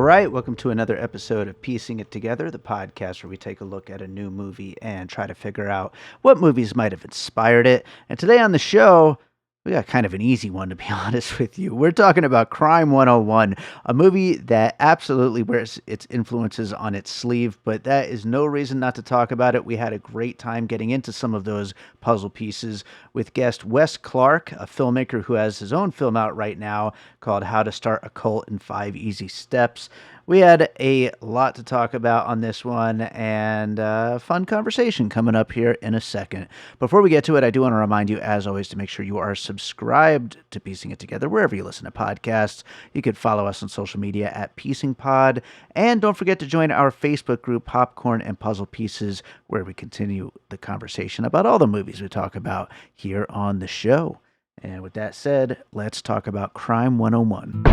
right, welcome to another episode of Piecing It Together, the podcast where we take a look at a new movie and try to figure out what movies might have inspired it. And today on the show, we got kind of an easy one, to be honest with you. We're talking about Crime 101, a movie that absolutely wears its influences on its sleeve, but that is no reason not to talk about it. We had a great time getting into some of those puzzle pieces with guest Wes Clark, a filmmaker who has his own film out right now called How to Start a Cult in 5 Easy Steps. We had a lot to talk about on this one and a fun conversation coming up here in a second. Before we get to it, I do want to remind you, as always, to make sure you are subscribed to Piecing It Together wherever you listen to podcasts. You could follow us on social media at Piecing Pod. And don't forget to join our Facebook group, Popcorn and Puzzle Pieces, where we continue the conversation about all the movies we talk about here on the show. And with that said, let's talk about Crime 101.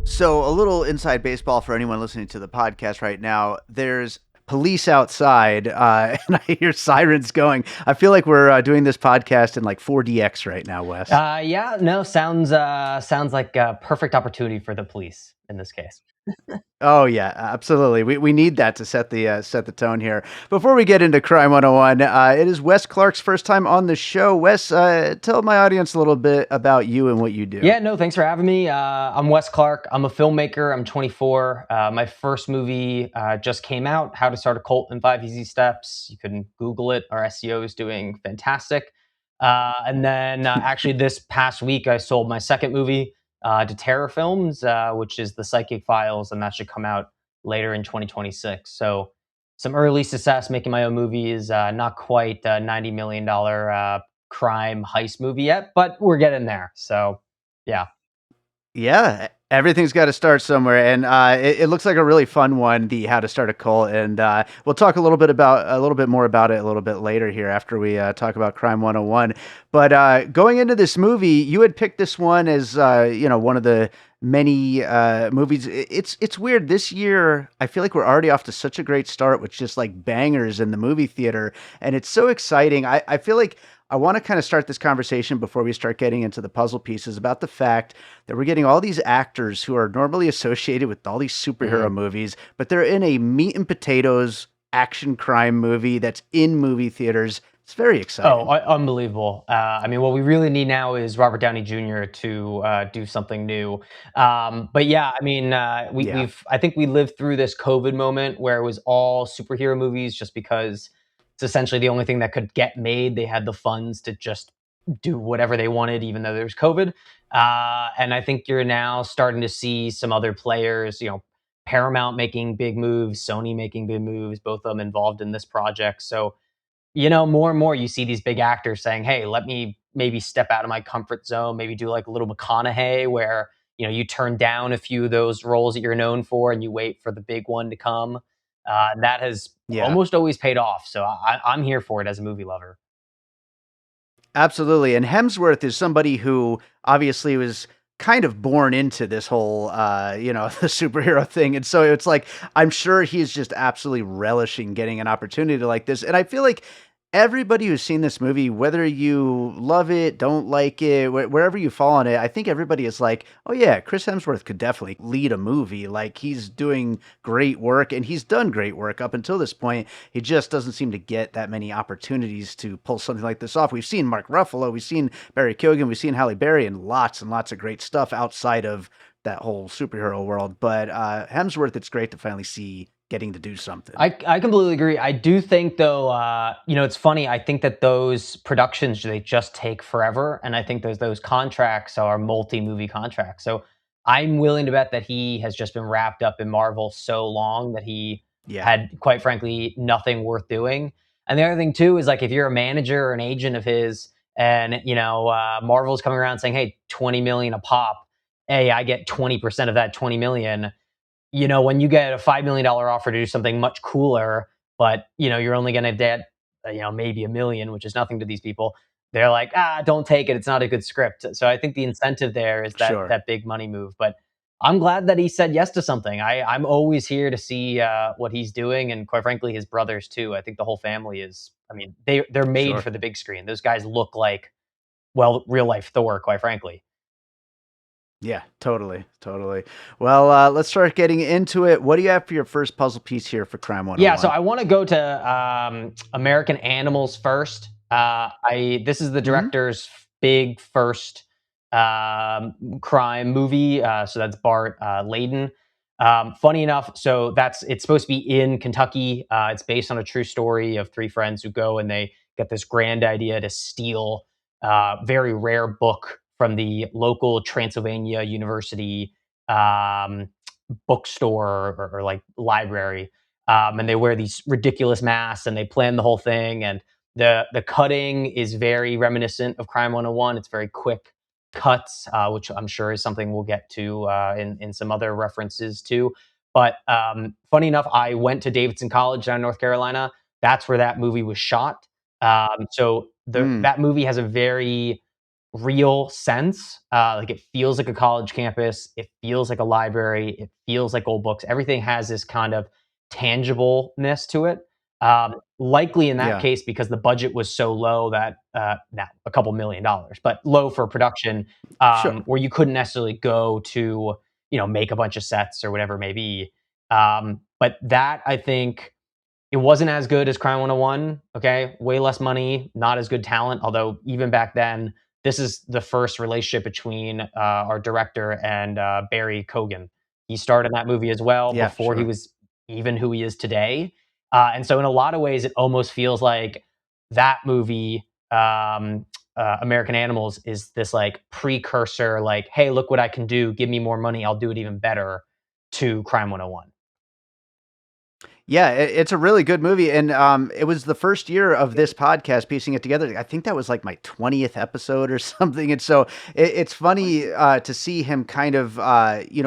So, a little inside baseball for anyone listening to the podcast right now. There's police outside, and I hear sirens going. I feel like we're doing this podcast in like 4DX right now, Wes. Sounds like a perfect opportunity for the police in this case. Oh yeah, absolutely. We need that to set the tone here. Before we get into Crime 101, it is Wes Clark's first time on the show. Wes, tell my audience a little bit about you and what you do. Yeah, no, thanks for having me. I'm Wes Clark. I'm a filmmaker. I'm 24. My first movie just came out, How to Start a Cult in 5 Easy Steps. You can Google it. Our SEO is doing fantastic. And then actually this past week, I sold my second movie to Terror Films, which is The Psychic Files, and that should come out later in 2026. So some early success making my own movies, not quite a $90 million crime heist movie yet, but we're getting there. So yeah. Yeah, everything's got to start somewhere, and it looks like a really fun one, the How to Start a Cult, and we'll talk a little bit more about it a little bit later here after we talk about Crime 101. But going into this movie, you had picked this one as one of the many movies. It's weird this year. I feel like we're already off to such a great start with just like bangers in the movie theater, and it's so exciting. I feel like I want to kind of start this conversation before we start getting into the puzzle pieces about the fact that we're getting all these actors who are normally associated with all these superhero movies, but they're in a meat and potatoes action crime movie that's in movie theaters. It's very exciting. Oh, unbelievable. I mean, what we really need now is Robert Downey Jr. to do something new. But yeah, I mean, I think we lived through this COVID moment where it was all superhero movies just because it's essentially the only thing that could get made. They had the funds to just do whatever they wanted, even though there's COVID. And I think you're now starting to see some other players, Paramount making big moves, Sony making big moves, both of them involved in this project. So, more and more you see these big actors saying, hey, let me maybe step out of my comfort zone, maybe do like a little McConaughey where, you turn down a few of those roles that you're known for and you wait for the big one to come. That has almost always paid off. So I'm here for it as a movie lover. Absolutely. And Hemsworth is somebody who obviously was kind of born into this whole, the superhero thing. And so it's like, I'm sure he's just absolutely relishing getting an opportunity like this. And I feel like everybody who's seen this movie, whether you love it, don't like it, wherever you fall on it, I think everybody is like, oh yeah, Chris Hemsworth could definitely lead a movie. Like he's doing great work and he's done great work up until this point. He just doesn't seem to get that many opportunities to pull something like this off. We've seen Mark Ruffalo, we've seen Barry Koeghan, we've seen Halle Berry, and lots of great stuff outside of that whole superhero world. But Hemsworth, it's great to finally see getting to do something. I completely agree. I do think though, it's funny. I think that those productions, they just take forever. And I think those contracts are multi-movie contracts. So I'm willing to bet that he has just been wrapped up in Marvel so long that he had, quite frankly, nothing worth doing. And the other thing too is like if you're a manager or an agent of his and, Marvel's coming around saying, hey, 20 million a pop. Hey, I get 20% of that 20 million. When you get a $5 million offer to do something much cooler, but, you're only going to get, maybe $1 million, which is nothing to these people. They're like, don't take it. It's not a good script. So I think the incentive there is that big money move. But I'm glad that he said yes to something. I'm always here to see what he's doing. And quite frankly, his brothers too. I think the whole family is, they're made for the big screen. Those guys look like, real life Thor, quite frankly. Yeah, totally, totally. Well, let's start getting into it. What do you have for your first puzzle piece here for Crime Yeah, so 101? I want to go to American Animals first. I This is the Mm-hmm. director's big first crime movie. So that's Bart, Layton. Funny enough, so it's supposed to be in Kentucky. It's based on a true story of three friends who go and they get this grand idea to steal very rare book from the local Transylvania University um, bookstore or like library, and they wear these ridiculous masks and they plan the whole thing. And the cutting is very reminiscent of Crime 101. It's very quick cuts, which I'm sure is something we'll get to in some other references too. But funny enough, I went to Davidson College down in North Carolina. That's where that movie was shot. So Mm, that movie has a very real sense. Like it feels like a college campus. It feels like a library. It feels like old books. Everything has this kind of tangibleness to it. Likely in that yeah, case because the budget was so low that now a couple $1 million, but low for production, sure. where you couldn't necessarily go to make a bunch of sets or whatever it may be. But that I think it wasn't as good as Crime 101. Okay, way less money, not as good talent. Although even back then, this is the first relationship between our director and Barry Kogan. He starred in that movie as well Yeah, before he sure. was even who he is today. And so, in a lot of ways, it almost feels like that movie, American Animals, is this like precursor, like, hey, look what I can do. Give me more money. I'll do it even better to Crime 101. Yeah, it's a really good movie, and it was the first year of this podcast piecing it together. I think that was like my 20th episode or something, and so it's funny to see him kind of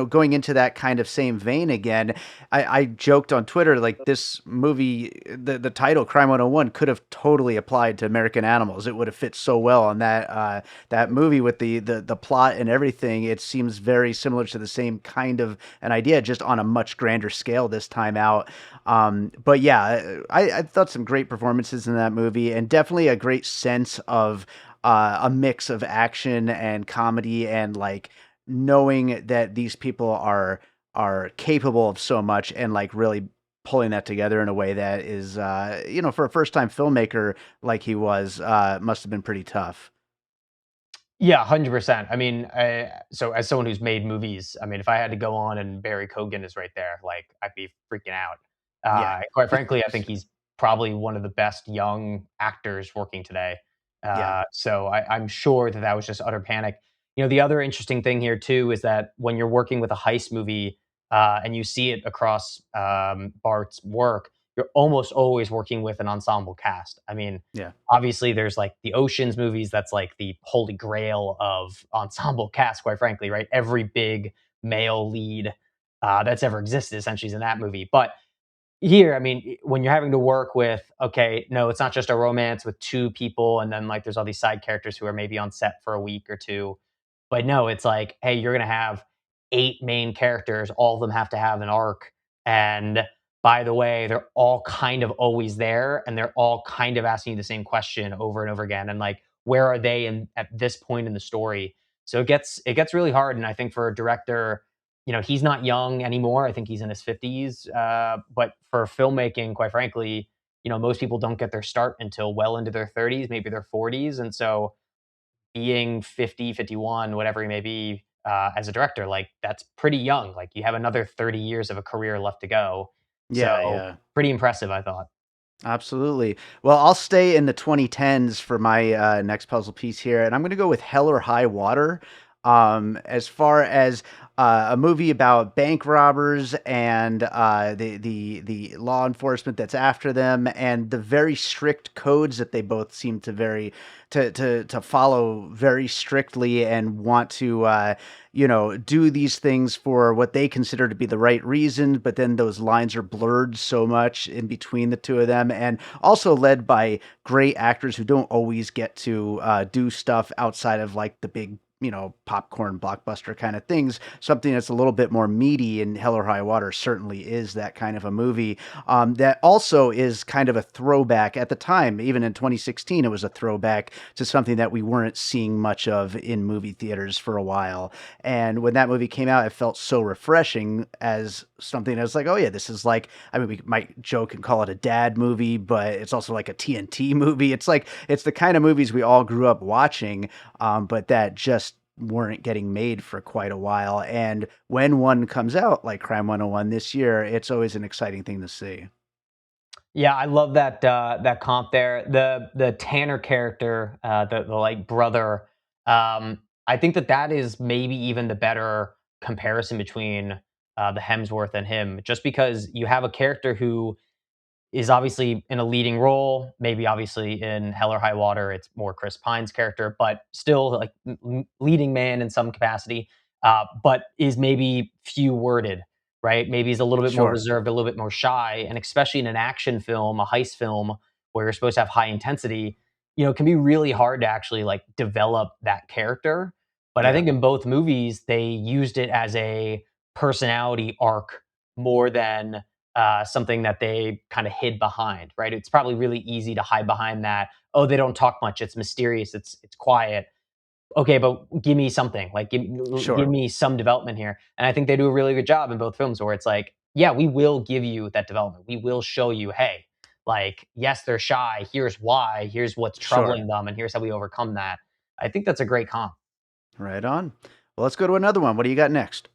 going into that kind of same vein again. I joked on Twitter like this movie, the title Crime 101 could have totally applied to American Animals. It would have fit so well on that movie with the plot and everything. It seems very similar to the same kind of an idea, just on a much grander scale this time out. But yeah, I thought some great performances in that movie, and definitely a great sense of a mix of action and comedy, and like knowing that these people are capable of so much, and like really pulling that together in a way that is for a first time filmmaker like he was, must have been pretty tough. Yeah, 100%. I mean, so as someone who's made movies, I mean, if I had to go on and Barry Kogan is right there, like I'd be freaking out. Yeah. Quite frankly, I think he's probably one of the best young actors working today. Yeah. So I'm sure that that was just utter panic. The other interesting thing here too is that when you're working with a heist movie and you see it across Bart's work, you're almost always working with an ensemble cast. I mean, Yeah. obviously there's like the Oceans movies, that's like the holy grail of ensemble cast, quite frankly, right? Every big male lead that's ever existed essentially is in that movie. But here, I mean, when you're having to work with, okay, no, it's not just a romance with two people and then like there's all these side characters who are maybe on set for a week or two. But no, it's like, hey, you're going to have eight main characters. All of them have to have an arc. And by the way, they're all kind of always there and they're all kind of asking you the same question over and over again. And like, where are they at this point in the story? So it gets really hard. And I think for a director, he's not young anymore. I think he's in his 50s. But for filmmaking, quite frankly, most people don't get their start until well into their 30s, maybe their 40s. And so being 50, 51, whatever he may be, as a director, like that's pretty young. Like you have another 30 years of a career left to go. Yeah. So Yeah. pretty impressive, I thought. Absolutely. Well, I'll stay in the 2010s for my next puzzle piece here, and I'm going to go with Hell or High Water. As far as a movie about bank robbers and the law enforcement that's after them, and the very strict codes that they both seem to to follow very strictly, and want to do these things for what they consider to be the right reasons, but then those lines are blurred so much in between the two of them, and also led by great actors who don't always get to do stuff outside of like the big popcorn blockbuster kind of things. Something that's a little bit more meaty, and Hell or High Water certainly is that kind of a movie. That also is kind of a throwback at the time. Even in 2016, it was a throwback to something that we weren't seeing much of in movie theaters for a while. And when that movie came out, it felt so refreshing as something that's like, oh yeah, this is like, I mean, we might joke and call it a dad movie, but it's also like a TNT movie. It's like, it's the kind of movies we all grew up watching, but that just weren't getting made for quite a while. And when one comes out, like Crime 101 this year, it's always an exciting thing to see. Yeah, I love that comp there. The Tanner character, the like brother. I think that is maybe even the better comparison between the Hemsworth and him, just because you have a character who is obviously in a leading role. Maybe obviously in Hell or High Water, it's more Chris Pine's character, but still like leading man in some capacity. But is maybe few worded, right? Maybe he's a little bit more Sure, reserved, a little bit more shy, and especially in an action film, a heist film where you're supposed to have high intensity, it can be really hard to actually like develop that character. But I yeah, think in both movies they used it as a personality arc more than something that they kind of hid behind, right? It's probably really easy to hide behind that. Oh, they don't talk much. It's mysterious. It's quiet. Okay, but give me something. Like give sure. me some development here. And I think they do a really good job in both films where it's like, yeah, we will give you that development. We will show you, hey, like yes, they're shy. Here's why. Here's what's Sure. troubling them, and here's how we overcome that. I think that's a great comp. Right on. Well, let's go to another one. What do you got next?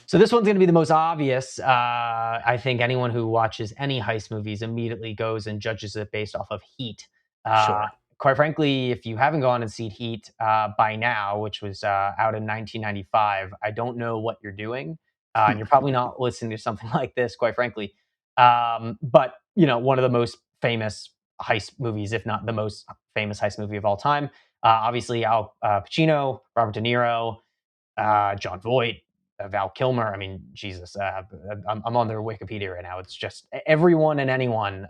So this one's going to be the most obvious. I think anyone who watches any heist movies immediately goes and judges it based off of Heat. Uh, Sure. Quite frankly, if you haven't gone and seen Heat by now, which was out in 1995, I don't know what you're doing, and you're probably not listening to something like this. Quite frankly, but one of the most famous heist movies, if not the most famous heist movie of all time. Obviously, Al Pacino, Robert De Niro, John Voight, Val Kilmer. I mean, Jesus, I'm on their Wikipedia right now. It's just everyone and anyone,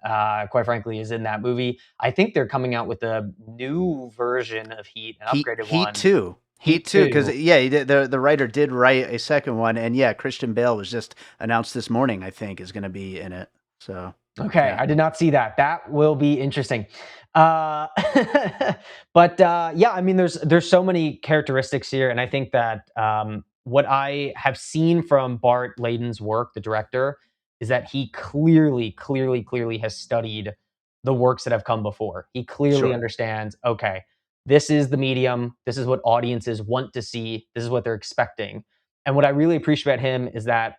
quite frankly, is in that movie. I think they're coming out with a new version of Heat, an upgraded Heat one. two. Heat Heat two, because 2. yeah, the writer did write a second one, and yeah, Christian Bale was just announced this morning. I think is going to be in it. So Okay, yeah, I did not see that. That will be interesting. Uh, but yeah, I mean, there's so many characteristics here, and I think that what I have seen from Bart Layton's work, the director, is that he clearly has studied the works that have come before. He clearly sure. understands. Okay, this is the medium. This is what audiences want to see. This is what they're expecting. And what I really appreciate about him is that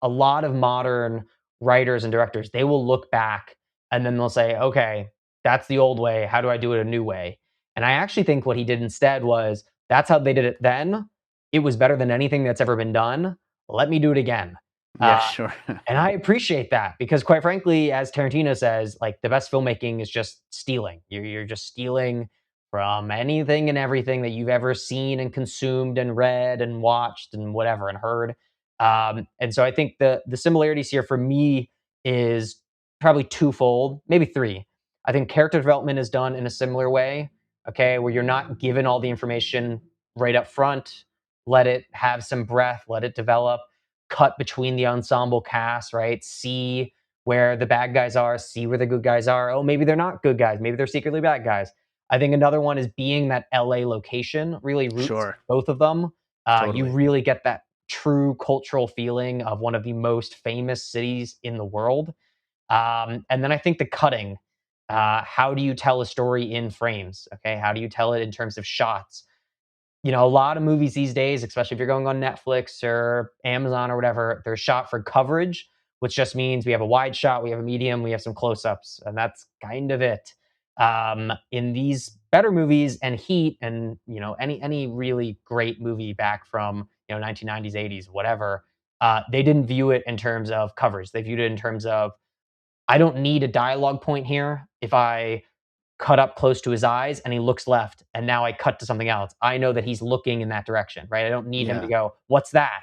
a lot of modern writers and directors, they will look back and then they'll say, okay, that's the old way. How do I do it a new way? And I actually think what he did instead was that's how they did it then. It was better than anything that's ever been done. Let me do it again. Yeah, Uh, sure. and I appreciate that because, quite frankly, as Tarantino says, like the best filmmaking is just stealing. You're just stealing from anything and everything that you've ever seen and consumed and read and watched and whatever and heard. And so I think the similarities here for me is probably twofold, maybe three. I think character development is done in a similar way, okay, where you're not given all the information right up front. Let it have some breath, let it develop, cut between the ensemble cast, right? See where the bad guys are, see where the good guys are. Oh, maybe they're not good guys, maybe they're secretly bad guys. I think another one is being that LA location really roots Sure. both of them. You Totally. really get that true cultural feeling of one of the most famous cities in the world. And then I think the cutting. How do you tell a story in frames? Okay, how do you tell it in terms of shots? A lot of movies these days, especially if you're going on Netflix or Amazon or whatever, they're shot for coverage, which just means we have a wide shot, we have a medium, we have some close-ups, and that's kind of it. In these better movies and Heat, and any really great movie back from 1990s, 80s, whatever, they didn't view it in terms of coverage. They viewed it in terms of I don't need a dialogue point here. If I cut up close to his eyes and he looks left and now I cut to something else, I know that he's looking in that direction, right? I don't need him to Yeah. go, "What's that?"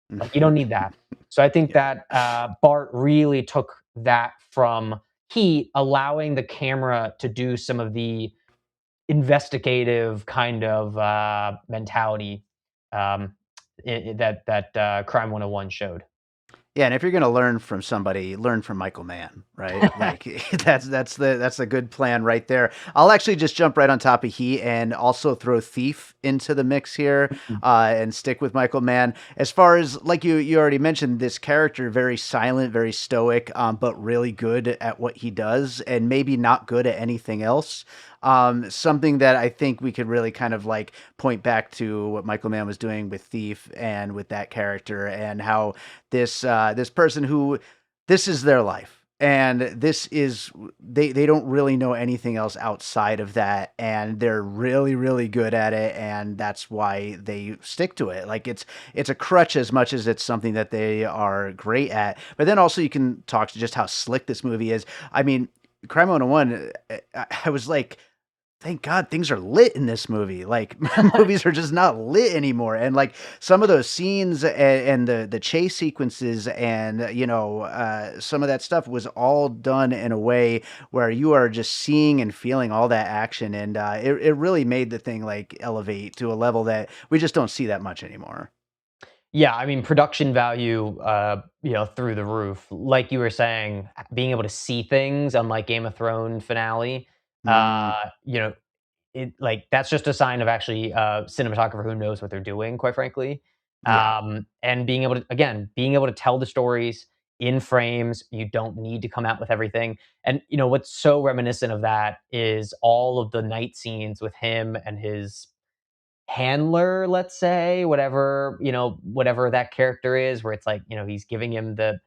Like, you don't need that. So I think Yeah. that Bart really took that from Heat, allowing the camera to do some of the investigative kind of mentality um, that Crime 101 showed. Yeah, and if you're gonna learn from somebody, learn from Michael Mann, right? Like that's a good plan right there. I'll actually just jump right on top of Heat and also throw Thief into the mix here, and stick with Michael Mann. As far as like you already mentioned, this character very silent, very stoic, but really good at what he does, and maybe not good at anything else. Something that I think we could really kind of like point back to what Michael Mann was doing with Thief and with that character, and how this person who this is their life, and this is they don't really know anything else outside of that, and they're really good at it, and that's why they stick to it. Like it's a crutch as much as it's something that they are great at. But then also you can talk to just how slick this movie is. I mean, Crime 101, I was like, thank God things are lit in this movie. Like movies are just not lit anymore. And like some of those scenes and the chase sequences and some of that stuff was all done in a way where you are just seeing and feeling all that action, and it really made the thing like elevate to a level that we just don't see that much anymore. Yeah, I mean, production value, through the roof. Like you were saying, being able to see things, unlike Game of Thrones finale, Mm, you know, it like that's just a sign of actually a cinematographer who knows what they're doing, quite frankly. yeah, And being able to, again, being able to tell the stories in frames. You don't need to come out with everything. And what's so reminiscent of that is all of the night scenes with him and his handler, let's say, whatever that character is, where it's like, he's giving him the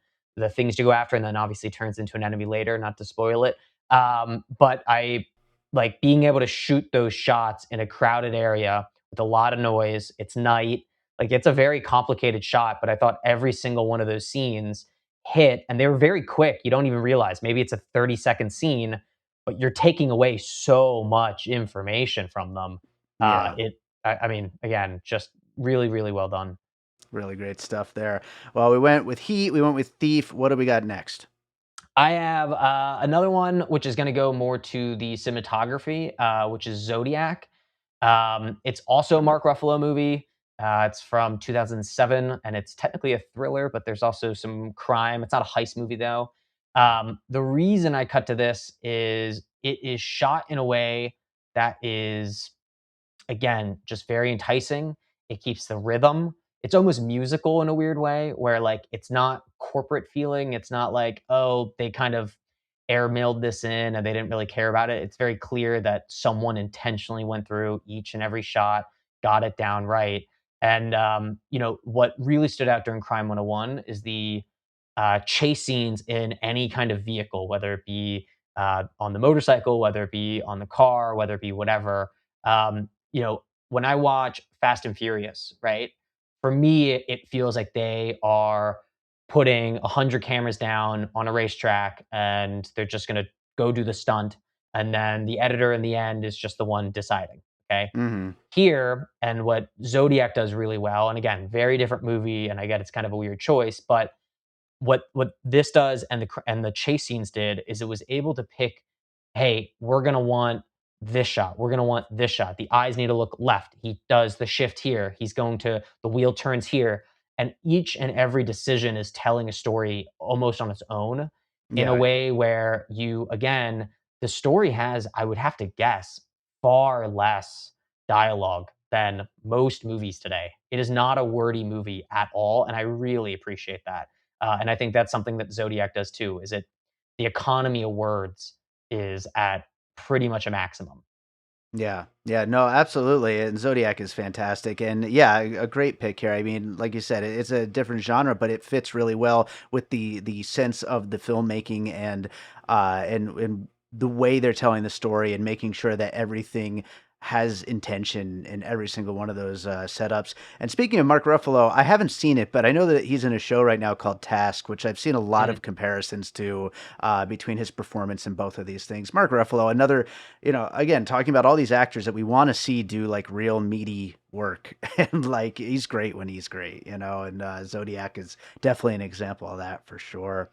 things to go after, and then obviously turns into an enemy later, not to spoil it. But I like being able to shoot those shots in a crowded area with a lot of noise. It's night. Like it's a very complicated shot, but I thought every single one of those scenes hit, and they were very quick. You don't even realize maybe it's a 30-second scene, but you're taking away so much information from them. yeah. I mean, again, just really, really well done. Really great stuff there. Well, we went with Heat, we went with Thief. What do we got next? I have another one, which is going to go more to the cinematography, which is Zodiac. It's also a Mark Ruffalo movie. It's from 2007, and it's technically a thriller, but there's also some crime. It's not a heist movie, though. The reason I cut to this is it is shot in a way that is, again, just very enticing. It keeps the rhythm. It's almost musical in a weird way where like it's not corporate feeling. It's not like, oh, they kind of airmailed this in and they didn't really care about it. It's very clear that someone intentionally went through each and every shot, got it down right. And what really stood out during Crime 101 is the chase scenes in any kind of vehicle, whether it be on the motorcycle, whether it be on the car, whether it be whatever. When I watch Fast and Furious, right? For me, it feels like they are putting 100 cameras down on a racetrack and they're just going to go do the stunt. And then the editor in the end is just the one deciding. Okay. Hmm. Here, and what Zodiac does really well, and again, very different movie, and I get it's kind of a weird choice, but what this does and the chase scenes did is it was able to pick, hey, we're gonna want this shot, we're gonna want this shot. The eyes need to look left. He does the shift here. He's going to the wheel turns here, and each and every decision is telling a story almost on its own in a Yeah, way where the story has, I would have to guess, far less dialogue than most movies today. It is not a wordy movie at all, and I really appreciate that. And I think that's something that Zodiac does too. Is it the economy of words is at pretty much a maximum. yeah, no, absolutely. And Zodiac is fantastic, and yeah, a great pick here. I mean, like you said, it's a different genre, but it fits really well with the sense of the filmmaking and the way they're telling the story and making sure that everything has intention in every single one of those setups. And speaking of Mark Ruffalo, I haven't seen it, but I know that he's in a show right now called Task, which I've seen a lot Mhm. of comparisons to between his performance in both of these things. Mark Ruffalo, another, again, talking about all these actors that we want to see do like real meaty work. And like he's great when he's great, and Zodiac is definitely an example of that for sure.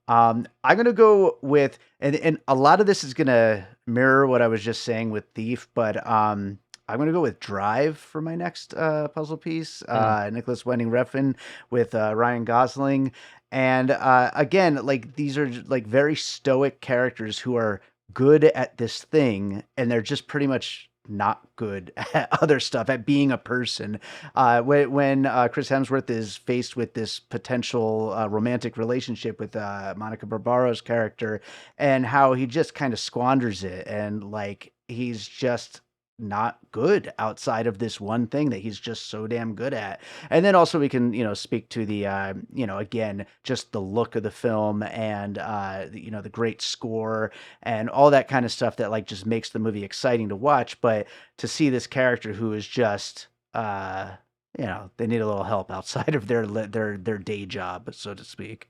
I'm gonna go with, and a lot of this is gonna mirror what I was just saying with Thief, but I'm gonna go with Drive for my next puzzle piece. Mm. Nicholas Winding Refn with Ryan Gosling, and again, like these are like very stoic characters who are good at this thing, and they're just pretty much not good at other stuff, at being a person. When Chris Hemsworth is faced with this potential romantic relationship with Monica Barbaro's character, and how he just kind of squanders it, and like he's just not good outside of this one thing that he's just so damn good at. And then also we can, speak to the, again, just the look of the film, and the great score and all that kind of stuff that like just makes the movie exciting to watch. But to see this character who is just they need a little help outside of their day job, so to speak.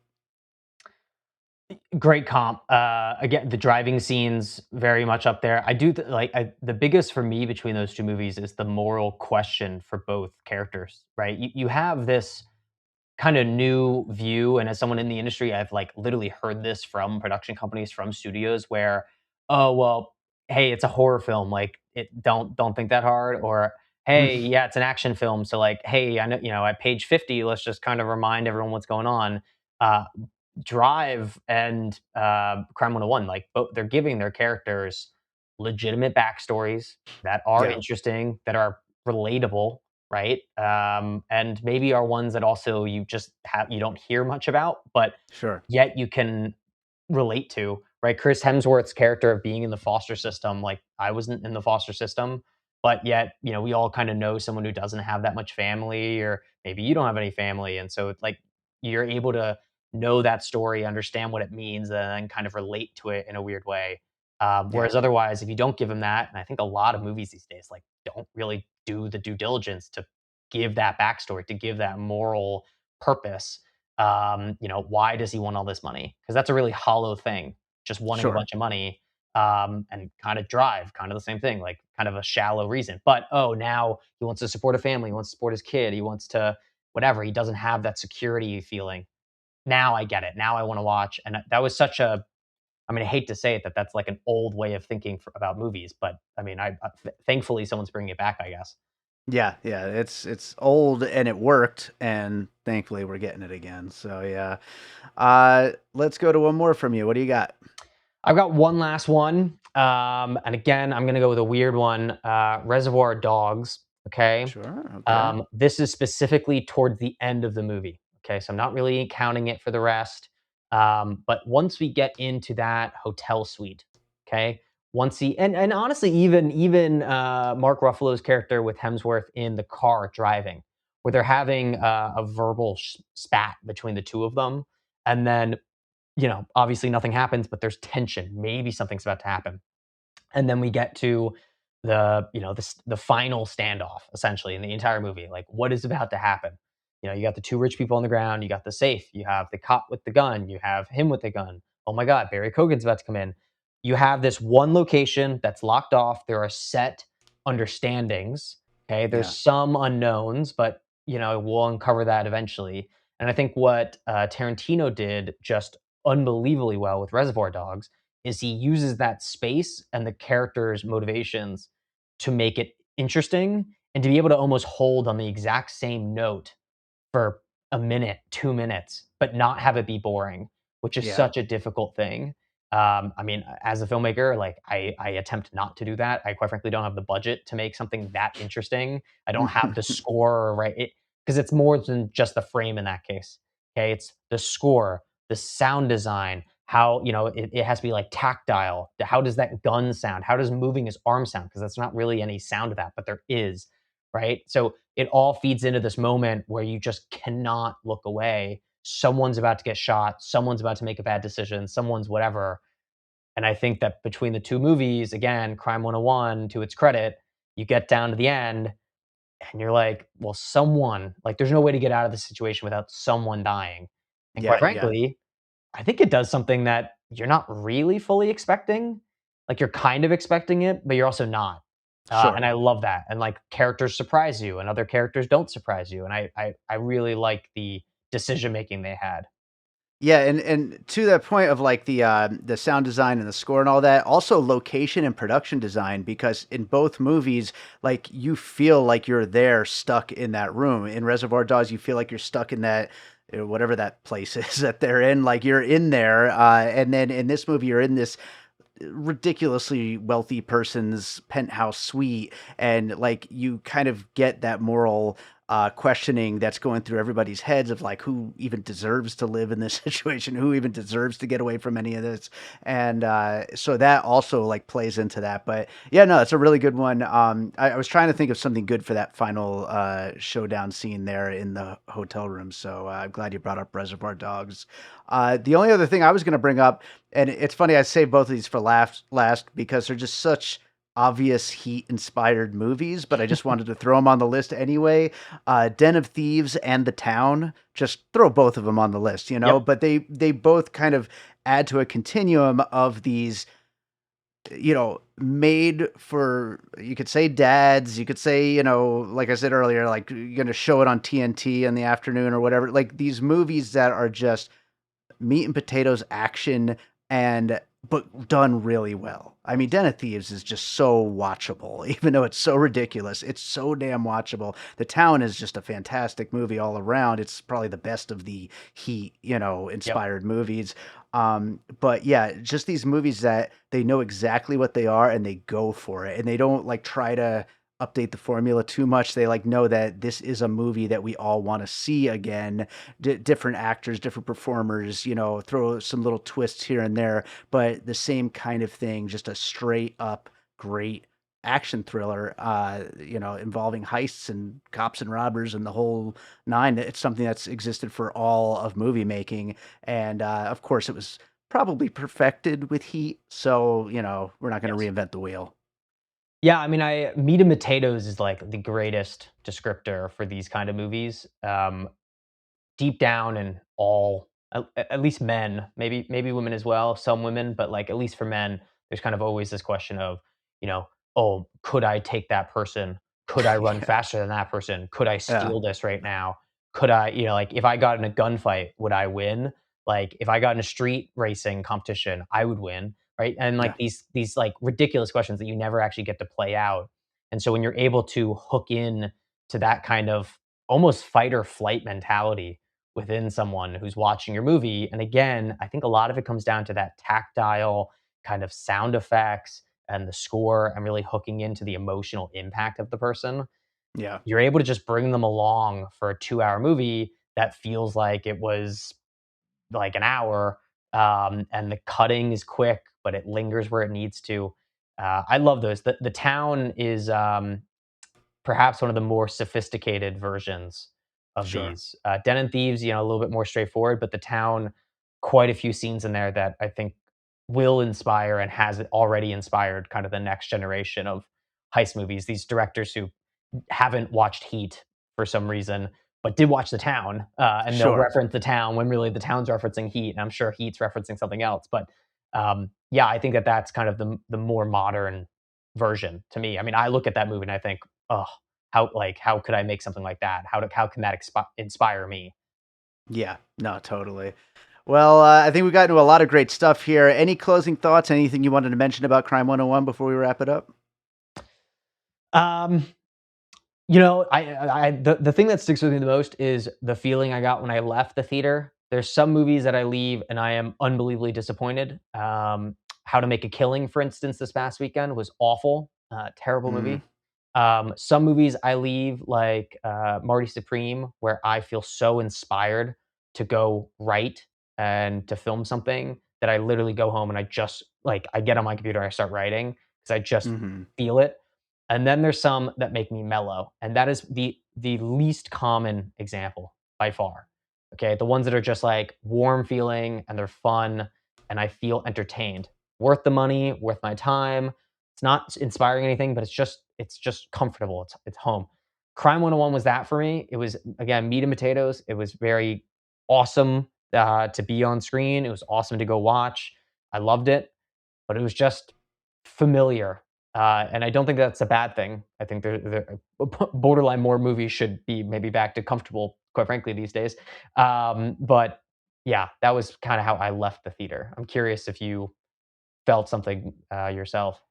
Great comp. Again, the driving scenes very much up there. I do the biggest for me between those two movies is the moral question for both characters. Right? You have this kind of new view, and as someone in the industry, I've like literally heard this from production companies, from studios, where, oh well, hey, it's a horror film, like it don't think that hard, or hey, yeah, it's an action film, so like, hey, I know, at page 50, let's just kind of remind everyone what's going on. Uh, Drive and Crime 101, like both, they're giving their characters legitimate backstories that are Yeah, interesting, that are relatable, right? And maybe are ones that also you don't hear much about, but sure. yet you can relate to, right? Chris Hemsworth's character of being in the foster system, like I wasn't in the foster system, but yet, we all kind of know someone who doesn't have that much family, or maybe you don't have any family. And so, like, you're able to know that story, understand what it means, and then kind of relate to it in a weird way. Yeah, Whereas otherwise, if you don't give them that, and I think a lot of movies these days, like, don't really do the due diligence to give that backstory, to give that moral purpose. Why does he want all this money? Because that's a really hollow thing, just wanting a sure. bunch of money. And kind of Drive, kind of the same thing, like kind of a shallow reason. But oh, now he wants to support a family, he wants to support his kid, he wants to whatever. He doesn't have that security feeling. Now I get it. Now I want to watch. And that was such a, I mean, I hate to say it, that that's like an old way of thinking about movies, but I mean, thankfully someone's bringing it back, I guess. Yeah, yeah, it's old and it worked, and thankfully we're getting it again. So yeah. Let's go to one more from you. What do you got? I've got one last one. And again, I'm going to go with a weird one. Reservoir Dogs. Okay. Sure. Okay. This is specifically towards the end of the movie. Okay. So I'm not really counting it for the rest. But once we get into that hotel suite, okay. Once he, and honestly, even Mark Ruffalo's character with Hemsworth in the car driving, where they're having a verbal spat between the two of them, and then, obviously nothing happens, but there's tension. Maybe something's about to happen. And then we get to the final standoff, essentially, in the entire movie. Like, what is about to happen? You got the two rich people on the ground, you got the safe, you have the cop with the gun, you have him with the gun. Oh my god, Barry Kogan's about to come in. You have this one location that's locked off. There are set understandings. Okay, there's Yeah. some unknowns, but we'll uncover that eventually. And I think what Tarantino did just unbelievably well with Reservoir Dogs is he uses that space and the characters' motivations to make it interesting, and to be able to almost hold on the exact same note for a minute, 2 minutes, but not have it be boring, which is Yeah. such a difficult thing. I mean, as a filmmaker, like, I attempt not to do that. I quite frankly don't have the budget to make something that interesting. I don't have the score, right? Because it's more than just the frame in that case. Okay, it's the score, the sound design, how, it has to be like tactile. How does that gun sound? How does moving his arm sound? Because that's not really any sound of that, but there is, right? So it all feeds into this moment where you just cannot look away. Someone's about to get shot, someone's about to make a bad decision, someone's whatever. And I think that between the two movies, again, Crime 101, to its credit, you get down to the end and you're like, well, someone, like, there's no way to get out of this situation without someone dying. And quite Yeah. Yeah. frankly, I think it does something that you're not really fully expecting. Like, you're kind of expecting it, but you're also not. And Sure. I love that. And like, characters surprise you, and other characters don't surprise you. And I really like the decision making they had. Yeah, and to that point of like the sound design and the score and all that, also location and production design, because in both movies, like you feel like you're there stuck in that room. In Reservoir Dogs, you feel like you're stuck in that whatever that place is that they're in, like you're in there. And then in this movie, you're in this ridiculously wealthy person's penthouse suite, and like you kind of get that moral questioning that's going through everybody's heads of like who even deserves to live in this situation, who even deserves to get away from any of this. And so that also like plays into that. But yeah, no, it's a really good one. I was trying to think of something good for that final showdown scene there in the hotel room, so I'm glad you brought up Reservoir Dogs. The only other thing I was going to bring up, and it's funny, I saved both of these for last because they're just such obvious Heat inspired movies, but I just wanted to throw them on the list anyway. Den of Thieves and The Town, just throw both of them on the list, you know. Yep. But they both kind of add to a continuum of these, made for, you could say dads, you could say, like I said earlier, like you're gonna show it on TNT in the afternoon or whatever. Like these movies that are just meat and potatoes action, and but done really well. I mean, Den of Thieves is just so watchable, even though it's so ridiculous. It's so damn watchable. The Town is just a fantastic movie all around. It's probably the best of the Heat, Yep. inspired movies. But yeah, just these movies that they know exactly what they are and they go for it, and they don't like try to update the formula too much. They like know that this is a movie that we all want to see again. Different actors, different performers, throw some little twists here and there, but the same kind of thing, just a straight up great action thriller, involving heists and cops and robbers and the whole nine. It's something that's existed for all of movie making. And of course, it was probably perfected with Heat. So, we're not going to Yes. reinvent the wheel. Yeah, I mean, I meat and potatoes is like the greatest descriptor for these kind of movies. Deep down in all, at least men, maybe women as well, some women, but like at least for men, there's kind of always this question of, you know, oh, could I take that person? Could I run Yeah. faster than that person? Could I Yeah. steal this right now? Could I, like if I got in a gunfight, would I win? Like if I got in a street racing competition, I would win, right? And like Yeah. these like ridiculous questions that you never actually get to play out. And so when you're able to hook in to that kind of almost fight or flight mentality within someone who's watching your movie. And again, I think a lot of it comes down to that tactile kind of sound effects and the score and really hooking into the emotional impact of the person. Yeah. You're able to just bring them along for a 2-hour movie that feels like it was like an hour. And the cutting is quick, but it lingers where it needs to. I love those. The Town is perhaps one of the more sophisticated versions of Sure. these. Den and Thieves, a little bit more straightforward, but The Town, quite a few scenes in there that I think will inspire and has already inspired kind of the next generation of heist movies. These directors who haven't watched Heat for some reason, but did watch The Town, and they'll Sure. reference The Town when really The Town's referencing Heat, and I'm sure Heat's referencing something else. But yeah, I think that that's kind of the more modern version to me. I mean, I look at that movie and I think, oh, how could I make something like that? How can that inspire me? Yeah. No, totally. Well, I think we got into a lot of great stuff here. Any closing thoughts? Anything you wanted to mention about Crime 101 before we wrap it up? Um, the thing that sticks with me the most is the feeling I got when I left the theater. There's some movies that I leave and I am unbelievably disappointed. How to Make a Killing, for instance, this past weekend was awful, terrible Mm, movie. Some movies I leave like Marty Supreme, where I feel so inspired to go write and to film something that I literally go home and I just like I get on my computer, I start writing because I just hmm. feel it. And then there's some that make me mellow, and that is the least common example by far. Okay, the ones that are just like warm feeling and they're fun, and I feel entertained, worth the money, worth my time. It's not inspiring anything, but it's just comfortable. It's home. Crime 101 was that for me. It was again meat and potatoes. It was very awesome to be on screen. It was awesome to go watch. I loved it, but it was just familiar. And I don't think that's a bad thing. I think there borderline more movies should be maybe back to comfortable, quite frankly, these days. But yeah, that was kind of how I left the theater. I'm curious if you felt something yourself.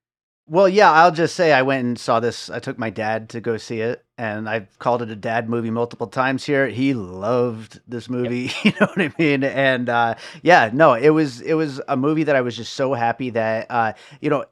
Well, yeah, I'll just say I went and saw this. I took my dad to go see it, and I've called it a dad movie multiple times here. He loved this Yep. movie, you know what I mean? And yeah, no, it was a movie that I was just so happy that you know,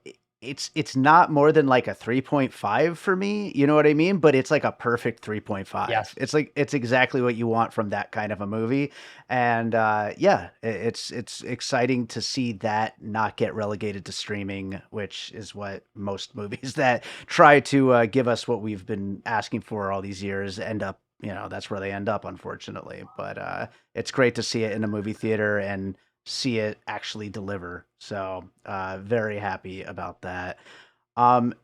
it's not more than like a 3.5 for me, you know what I mean? But it's like a perfect 3.5. Yes. It's like it's exactly what you want from that kind of a movie. And yeah, it's exciting to see that not get relegated to streaming, which is what most movies that try to give us what we've been asking for all these years end up. You know, that's where they end up, unfortunately. But it's great to see it in a movie theater and see it actually deliver. So very happy about that.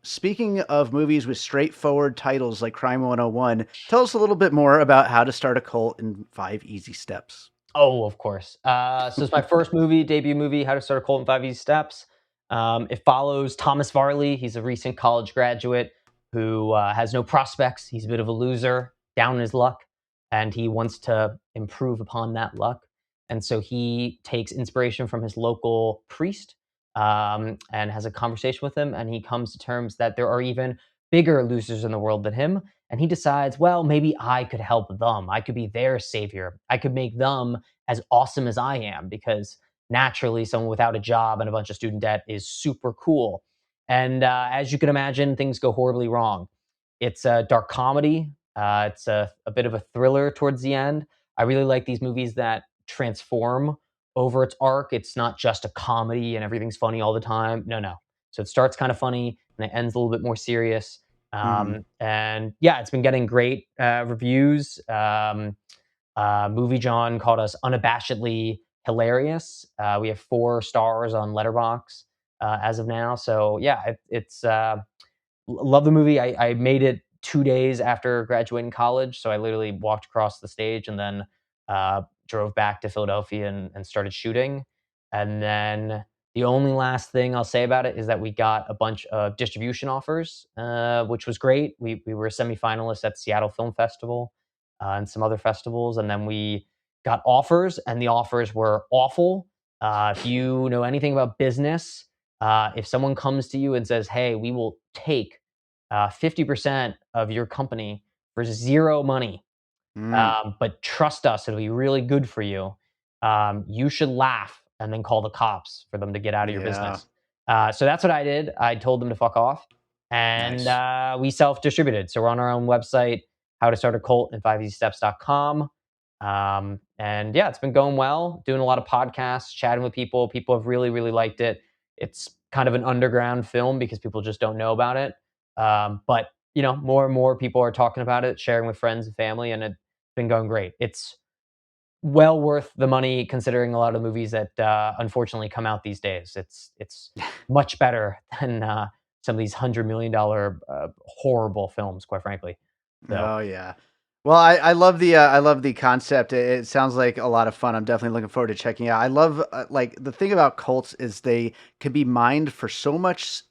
Speaking of movies with straightforward titles like Crime 101, tell us a little bit more about how to start a cult in 5 easy steps. Oh, of course. So it's my first movie, debut movie, How to Start a Cult in 5 Easy Steps. It follows Thomas Varley. He's a recent college graduate who has no prospects. He's a bit of a loser, down in his luck, and he wants to improve upon that luck. And so he takes inspiration from his local priest and has a conversation with him. And he comes to terms that there are even bigger losers in the world than him. And he decides, well, maybe I could help them. I could be their savior. I could make them as awesome as I am because naturally, someone without a job and a bunch of student debt is super cool. And as you can imagine, things go horribly wrong. It's a dark comedy. It's a bit of a thriller towards the end. I really like these movies that transform over its arc. It's not just a comedy and everything's funny all the time. No, no. So it starts kind of funny and it ends a little bit more serious. Mhm. And yeah, it's been getting great reviews. Movie John called us unabashedly hilarious. We have 4 stars on Letterbox as of now. So yeah, it's love the movie. I made it 2 days after graduating college, so I literally walked across the stage and then drove back to Philadelphia and started shooting. And then the only last thing I'll say about it is that we got a bunch of distribution offers, which was great. We were semifinalists at Seattle Film Festival and some other festivals, and then we got offers, and the offers were awful. If you know anything about business, if someone comes to you and says, "Hey, we will take 50% of your company for zero money, Mm. but trust us, it'll be really good for you," you should laugh and then call the cops for them to get out of your Yeah. business. So that's what I did. I told them to fuck off, and Nice. we self-distributed. So we're on our own website, how to start a cult in 5easysteps.com. And yeah, it's been going well, doing a lot of podcasts, chatting with people. People have really, really liked it. It's kind of an underground film because people just don't know about it. But you know, more and more people are talking about it, sharing with friends and family, and it's been going great. It's well worth the money considering a lot of movies that unfortunately come out these days. It's much better than some of these $100 million horrible films, quite frankly. So Oh yeah. Well, I love the concept. It sounds like a lot of fun. I'm definitely looking forward to checking it out. I love like the thing about cults is they can be mined for so much,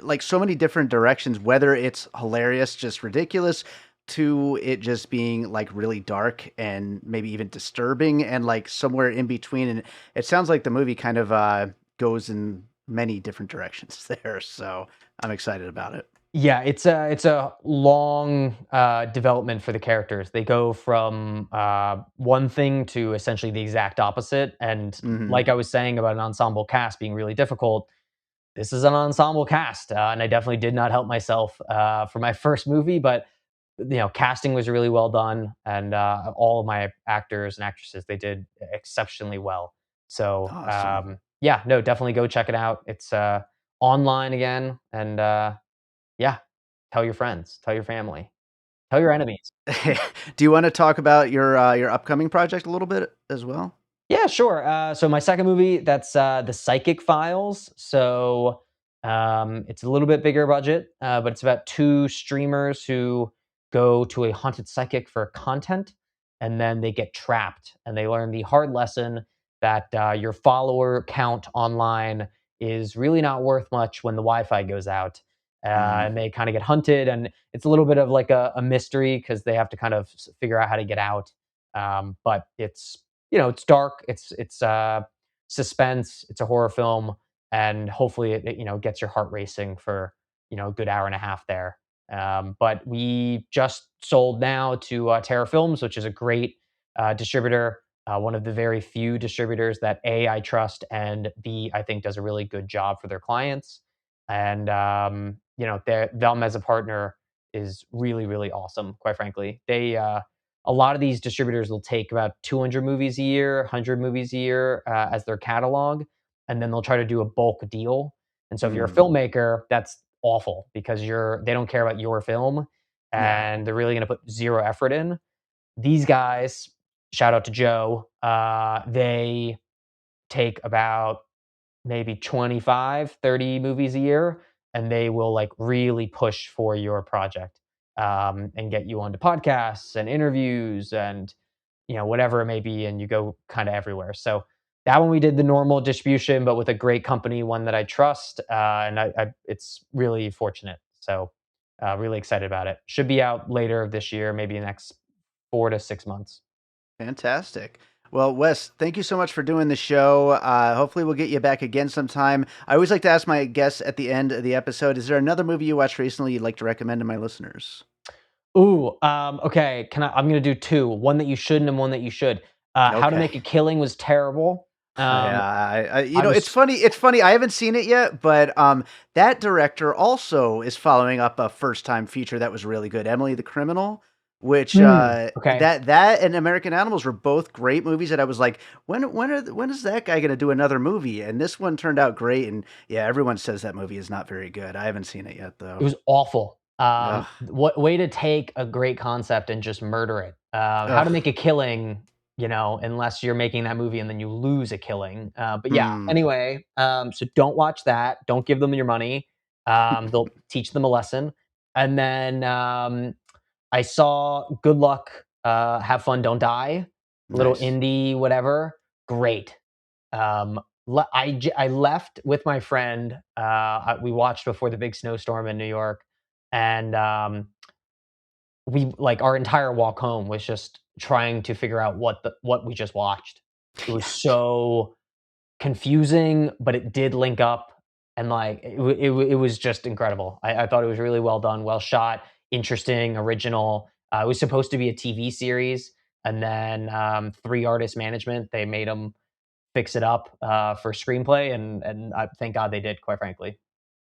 like so many different directions. Whether it's hilarious, just ridiculous, to it just being like really dark and maybe even disturbing, and like somewhere in between. And it sounds like the movie kind of goes in many different directions there. So I'm excited about it. yeah, it's a long development for the characters. They go from one thing to essentially the exact opposite. And Hmm. like I was saying about an ensemble cast being really difficult, this is an ensemble cast, and I definitely did not help myself for my first movie. But you know, casting was really well done, and all of my actors and actresses they did exceptionally well. So Awesome. yeah, no, definitely go check it out. It's online again, and yeah, tell your friends, tell your family, tell your enemies. Do you want to talk about your upcoming project a little bit as well? Yeah, sure. So my second movie, that's The Psychic Files. So it's a little bit bigger budget, but it's about 2 streamers who go to a haunted psychic for content, and then they get trapped, and they learn the hard lesson that your follower count online is really not worth much when the Wi-Fi goes out. Mhm. And they kind of get hunted, and it's a little bit of like a mystery because they have to kind of figure out how to get out. But it's it's dark, it's suspense, it's a horror film, and hopefully it gets your heart racing for a good hour and a half there. But we just sold now to Terra Films, which is a great distributor, one of the very few distributors that A, I trust, and B, I think does a really good job for their clients. And them as a partner is really, really awesome, quite frankly. A lot of these distributors will take about 200 movies a year, 100 movies a year as their catalog, and then they'll try to do a bulk deal. And so if you're a Mm, filmmaker, that's awful because they don't care about your film yeah. and they're really going to put zero effort in. These guys, shout out to Joe, they take about maybe 25, 30 movies a year, and they will like really push for your project, and get you onto podcasts and interviews and whatever it may be, and you go kind of everywhere. So that one we did the normal distribution, but with a great company, one that I trust, and it's really fortunate. So really excited about it. Should be out later this year, maybe the next 4 to 6 months. Fantastic. Well, Wes, thank you so much for doing the show. Hopefully, we'll get you back again sometime. I always like to ask my guests at the end of the episode, is there another movie you watched recently you'd like to recommend to my listeners? Ooh, okay. I'm gonna do two. One that you shouldn't and one that you should. How to Okay. Make a Killing was terrible. Yeah, Um, you I know, it's was funny. It's funny. I haven't seen it yet, but that director also is following up a first-time feature that was really good, Emily the Criminal, which okay. that and American Animals were both great movies. And I was like, when is that guy going to do another movie? And this one turned out great. And yeah, everyone says that movie is not very good. I haven't seen it yet, It though. was awful. Ugh, What way to take a great concept and just murder it? How to ugh. Make a Killing, unless you're making that movie and then you lose a killing. But yeah, Hmm. anyway, so don't watch that. Don't give them your money. They'll teach them a lesson. And then I saw Good Luck, Have Fun, Don't Die, little Nice. indie, whatever. Great. I left with my friend. We watched before the big snowstorm in New York, and we like our entire walk home was just trying to figure out what we just watched. It was Yeah. so confusing, but it did link up, and like it was just incredible. I thought it was really well done, well shot, interesting, original. It was supposed to be a TV series, and then Three Artist Management they made them fix it up for screenplay, and I thank God they did. Quite frankly,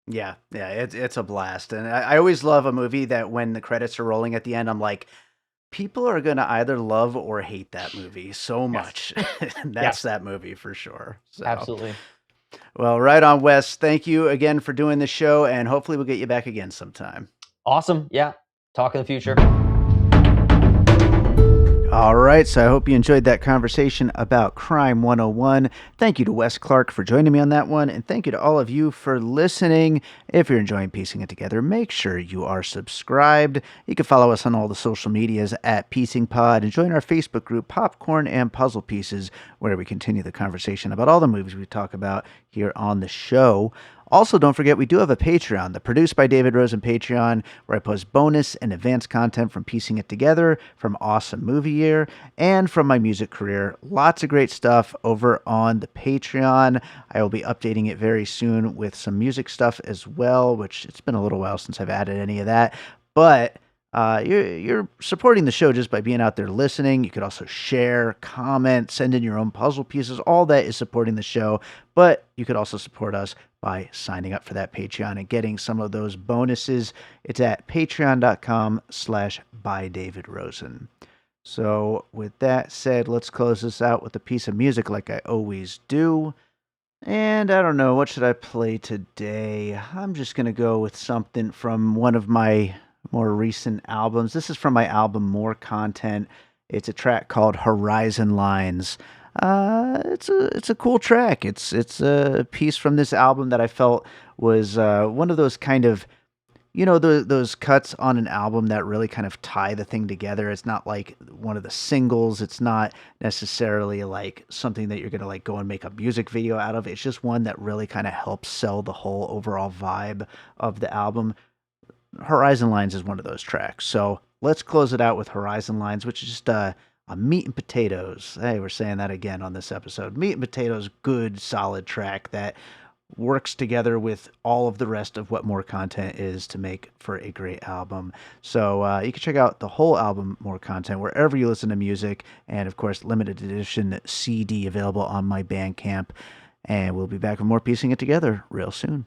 Yeah, yeah, it's a blast, and I always love a movie that when the credits are rolling at the end, I'm like, people are gonna either love or hate that movie so yes, much. And that's yes, that movie for sure. So, absolutely, well, right on, Wes. Thank you again for doing the show, and hopefully we'll get you back again sometime. awesome. Yeah, talk in the future. All right, so I hope you enjoyed that conversation about Crime 101. Thank you to Wes Clark for joining me on that one, and thank you to all of you for listening. If you're enjoying piecing it together, make sure you are subscribed. You can follow us on all the social medias at Piecing Pod and join our Facebook group Popcorn and Puzzle Pieces, where we continue the conversation about all the movies we talk about here on the show. Also, don't forget, we do have a Patreon, the Produced by David Rosen Patreon, where I post bonus and advanced content from piecing it together, from Awesome Movie Year, and from my music career. Lots of great stuff over on the Patreon. I will be updating it very soon with some music stuff as well, which it's been a little while since I've added any of that. But you're supporting the show just by being out there listening. You could also share, comment, send in your own puzzle pieces. All that is supporting the show. But you could also support us by signing up for that Patreon and getting some of those bonuses. It's at patreon.com/bydavidrosen. So with that said, let's close this out with a piece of music like I always do. And I don't know, what should I play today? I'm just going to go with something from one of my more recent albums. This is from my album More Content. It's a track called Horizon Lines. It's a cool track. It's a piece from this album that I felt was one of those kind of, those cuts on an album that really kind of tie the thing together. It's not like one of the singles. It's not necessarily like something that you're gonna like go and make a music video out of. It's just one that really kind of helps sell the whole overall vibe of the album. Horizon Lines is one of those tracks. So let's close it out with Horizon Lines, which is just a Meat and Potatoes. Hey, we're saying that again on this episode. Meat and Potatoes, good, solid track that works together with all of the rest of what More Content is to make for a great album. So you can check out the whole album, More Content, wherever you listen to music. And of course, limited edition CD available on my Bandcamp. And we'll be back with more Piecing It Together real soon.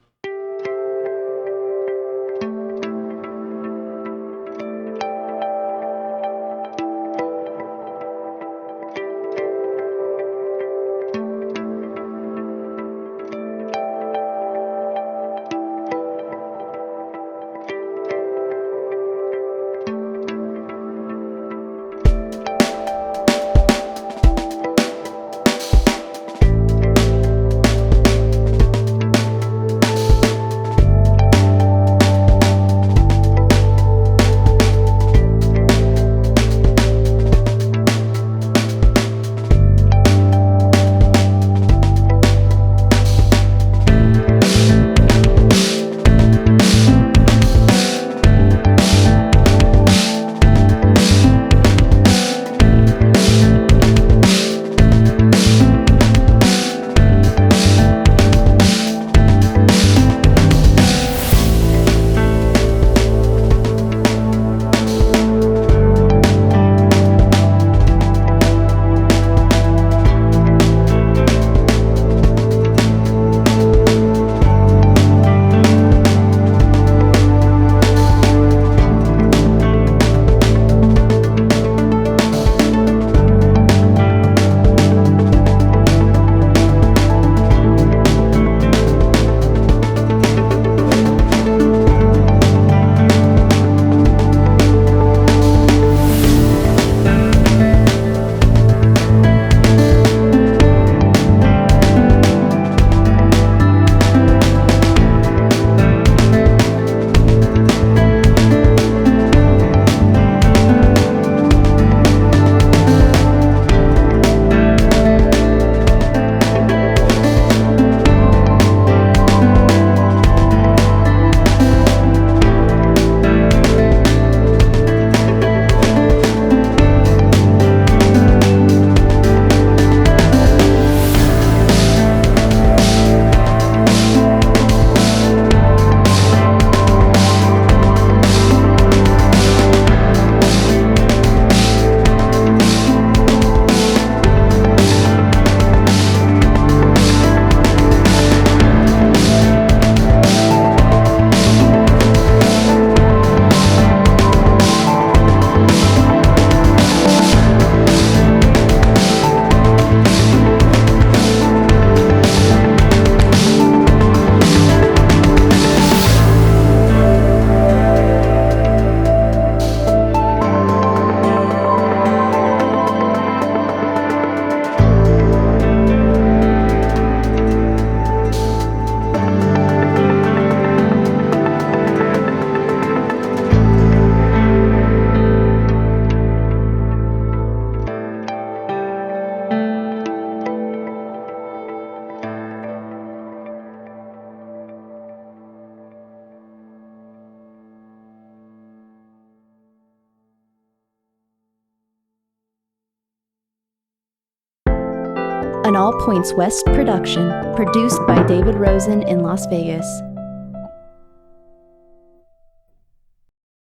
An All Points West production, produced by David Rosen in Las Vegas.